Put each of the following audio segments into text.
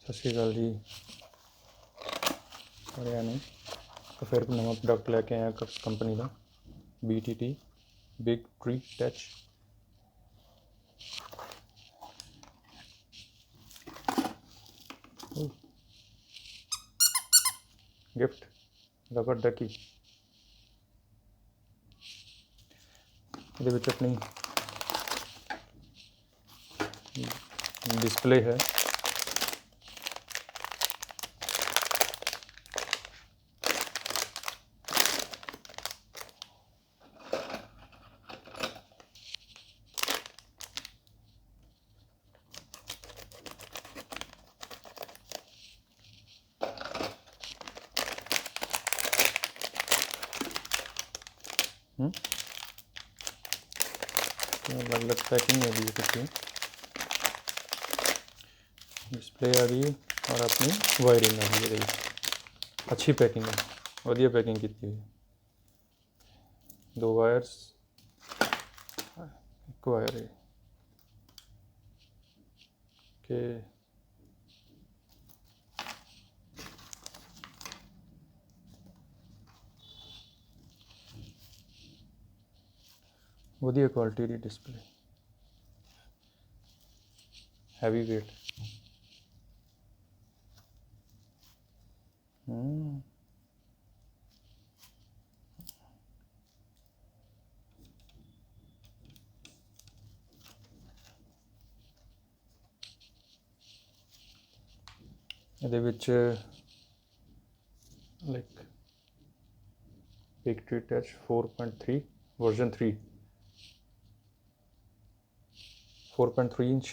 ਸਤਿ ਸ਼੍ਰੀ ਅਕਾਲ ਜੀ ਸਾਰਿਆਂ ਨੂੰ। ਫਿਰ ਨਵਾਂ ਪ੍ਰੋਡਕਟ ਲੈ ਕੇ ਆਇਆ ਕੰਪਨੀ ਦਾ BTT big tree touch. Gift rubber ducky. ਇਹਦੇ ਵਿੱਚ ਆਪਣੀ डिस्प्ले है। अलग अलग पैकिंग है भी इसकी। डिस्प्ले आ गई और अपनी वायरिंग आ गई है। अच्छी पैकिंग है, वधिया पैकिंग की हुई है। 2 वायर्स, एक वायर है कि वधिया क्वालिटी की डिस्प्ले, हैवी वेट। ਇਹਦੇ ਵਿੱਚ ਲਾਈਕ BIGTREETECH 4.3 वर्जन 3 4.3 इंच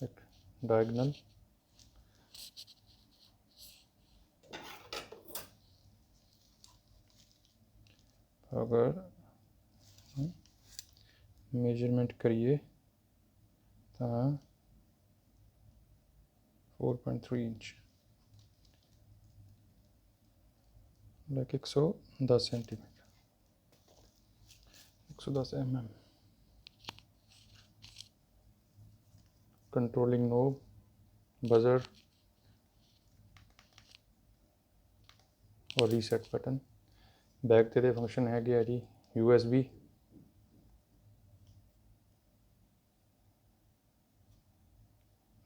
एक डायगोनल, अगर मेजरमेंट करिए तो 4.3 inch like 110 centimetre, 110 mm। Controlling knob, buzzer और रीसेट बटन। बैक ते फंक्शन है जी USB,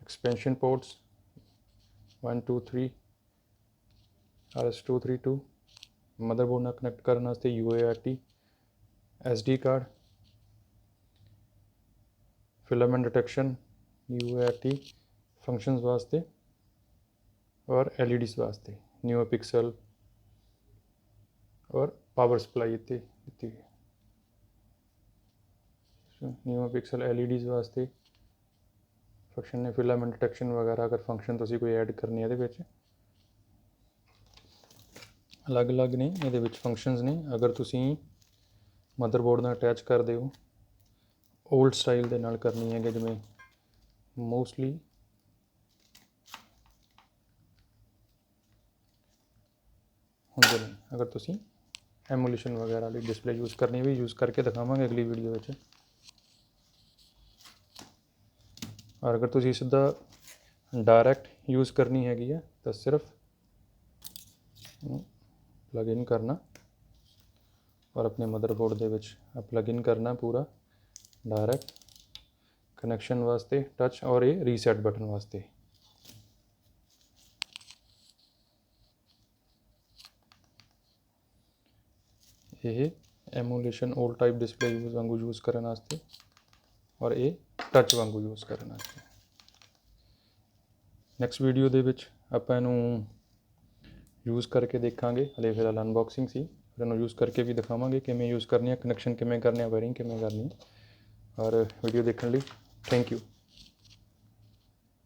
expansion ports 1 2 3, RS232, motherboard ਨਾਲ कनेक्ट करने वास्ते UART, SD card, filament detection UART functions वास्ते और LEDs वास्ते, न्यू पिक्सल और पावर सप्लाई इतनी दी है। न्यू पिक्सल LEDs वास्ते फंक्शन ने, फिलामेंट डिटेक्शन वगैरह अगर फंक्शन तुसी कोई ऐड करनी है ये अलग अलग ने ये फंक्शनस ने। अगर तुसी मदरबोर्ड नाल अटैच कर दे ओल्ड स्टाइल दे नाल करनी है जिवें मोस्टली होंदे ने। अगर तुसी एमुलेशन वगैरह वाली डिस्प्ले यूज़ करनी भी यूज़ करके दिखावांगे अगली वीडियो में। और अगर तुसी सीधा डायरैक्ट यूज़ करनी हैगी है तो सिर्फ प्लग इन करना और अपने motherboard they which plug in करना पूरा डायरैक्ट कनैक्शन वास्ते, टच और ये रीसैट बटन वास्ते। ये एमुलेशन ओल्ड टाइप डिस्प्ले वांगू यूज़ करने वास्ते और ये टच वांगू यूज़ करने वास्ते। नैक्सट वीडियो दे विच आपां इहनूं यूज़ करके देखांगे। हले फिलहाल अनबॉक्सिंग सी, फिर इहनूं यूज़ करके भी दिखावांगे किवें यूज़ करनी है, कनैक्शन किवें करने, वायरिंग किवें करनी। और वीडियो देखने लई थैंक यू।